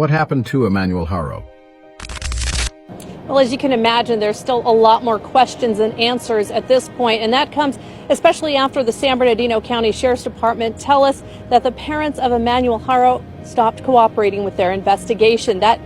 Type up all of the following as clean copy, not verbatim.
What happened to Emmanuel Haro? Well, as you can imagine, there's still a lot more questions than answers at this point, and that comes especially after the San Bernardino County Sheriff's Department tell us that the parents of Emmanuel Haro stopped cooperating with their investigation. That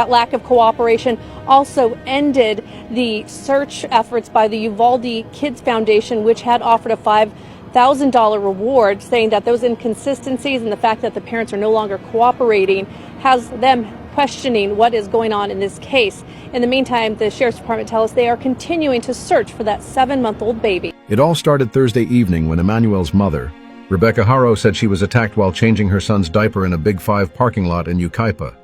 lack of cooperation also ended the search efforts by the Uvalde Kids Foundation, which had offered a $5,000 reward, saying that those inconsistencies and the fact that the parents are no longer cooperating has them questioning what is going on in this case. In the meantime, the Sheriff's Department tells us they are continuing to search for that 7-month-old baby. It all started Thursday evening when Emmanuel's mother, Rebecca Haro, said she was attacked while changing her son's diaper in a Big Five parking lot in Yucaipa.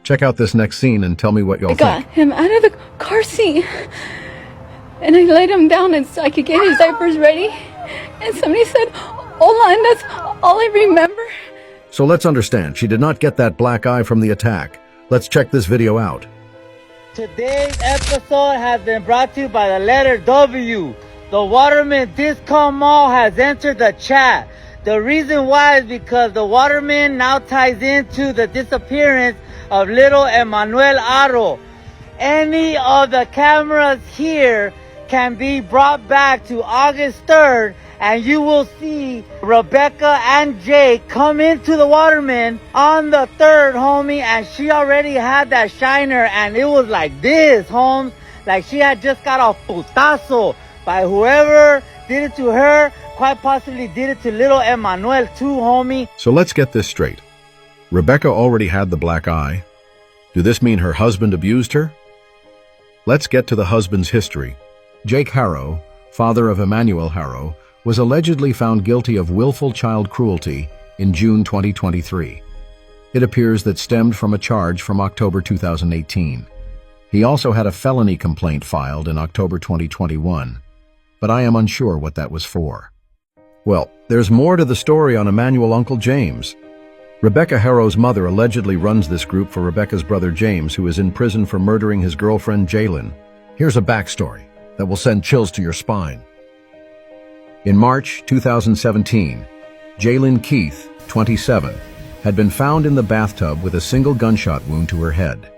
Check out this next scene and tell me what y'all think. I got him out of the car seat and I laid him down and so I could get his diapers ready. And somebody said, "Hola," and that's all I remember. So let's understand, she did not get that black eye from the attack. Let's check this video out. Today's episode has been brought to you by the letter W. The Waterman Discount Mall has entered the chat. The reason why is because the Waterman now ties into the disappearance of little Emmanuel Haro. Any of the cameras here can be brought back to August 3rd, and you will see Rebecca and Jake come into the Waterman on the 3rd, homie, and she already had that shiner, and it was like this, Holmes. Like she had just got a putazo by whoever did it to her, quite possibly did it to little Emmanuel too, homie. So let's get this straight. Rebecca already had the black eye. Do this mean her husband abused her? Let's get to the husband's history. Jake Haro, father of Emmanuel Haro, was allegedly found guilty of willful child cruelty in June 2023. It appears that stemmed from a charge from October 2018. He also had a felony complaint filed in October 2021, but I am unsure what that was for. Well, there's more to the story on Emmanuel Uncle James. Rebecca Haro's mother allegedly runs this group for Rebecca's brother James, who is in prison for murdering his girlfriend Jalen. Here's a backstory that will send chills to your spine. In March 2017, Jalen Keith, 27, had been found in the bathtub with a single gunshot wound to her head.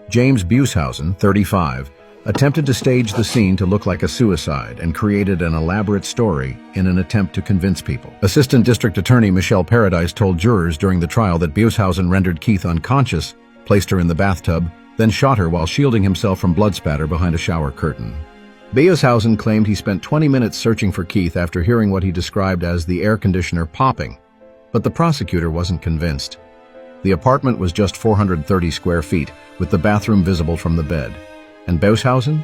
James Bushausen, 35, attempted to stage the scene to look like a suicide and created an elaborate story in an attempt to convince people. Assistant District Attorney Michelle Paradise told jurors during the trial that Bushausen rendered Keith unconscious, placed her in the bathtub, then shot her while shielding himself from blood spatter behind a shower curtain. Bushausen claimed he spent 20 minutes searching for Keith after hearing what he described as the air conditioner popping, but the prosecutor wasn't convinced. The apartment was just 430 square feet, with the bathroom visible from the bed. And Bushausen?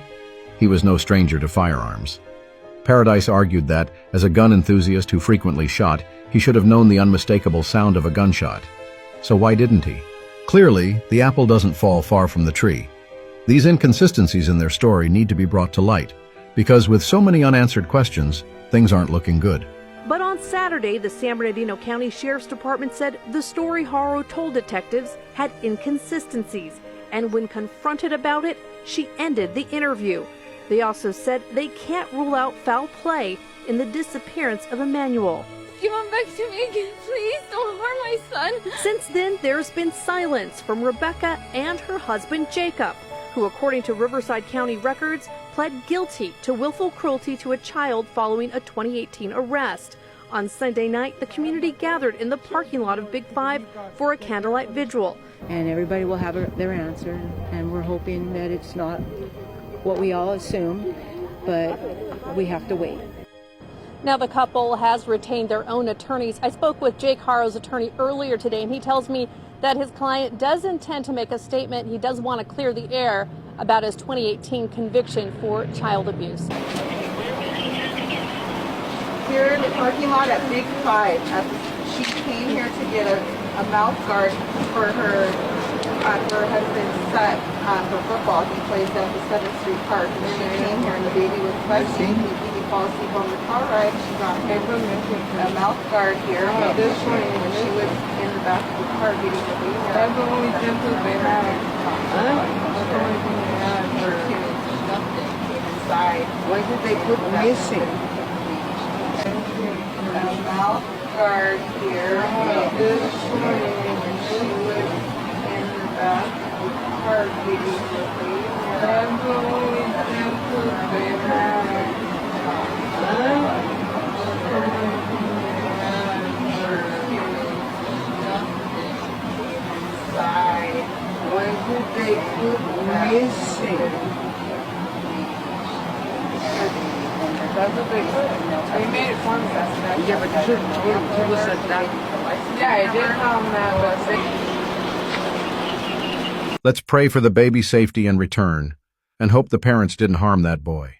He was no stranger to firearms. Paradise argued that, as a gun enthusiast who frequently shot, he should have known the unmistakable sound of a gunshot. So why didn't he? Clearly, the apple doesn't fall far from the tree. These inconsistencies in their story need to be brought to light, because with so many unanswered questions, things aren't looking good. But on Saturday, the San Bernardino County Sheriff's Department said the story Haro told detectives had inconsistencies, and when confronted about it, she ended the interview. They also said they can't rule out foul play in the disappearance of Emmanuel. Give him back to me again, please. Don't harm my son. Since then, there's been silence from Rebecca and her husband Jacob, who, according to Riverside County records, pled guilty to willful cruelty to a child following a 2018 arrest. On Sunday night, the community gathered in the parking lot of Big Five for a candlelight vigil. And everybody will have their answer, and we're hoping that it's not what we all assume, but we have to wait. Now the couple has retained their own attorneys. I spoke with Jake Haro's attorney earlier today, and he tells me that his client does intend to make a statement. He does want to clear the air about his 2018 conviction for child abuse. Here in the parking lot at Big Five, she came here to get a mouth guard for her husband's son for football. He plays at the 7th Street Park, and she came here and the baby was fussing. He falls asleep on the car ride. She got a mouth guard here this morning when she was in the back of the car getting the baby. That's the only symptoms they had. That's the only thing they had. Her kids, nothing inside. Why did they put missing? A mouth guard here this morning when she was in When did they put missing? That's what they put. They made it for me. Yeah, but you should have told him. People said that. Yeah, I did tell him that, but Let's pray for the baby's safety and return, and hope the parents didn't harm that boy.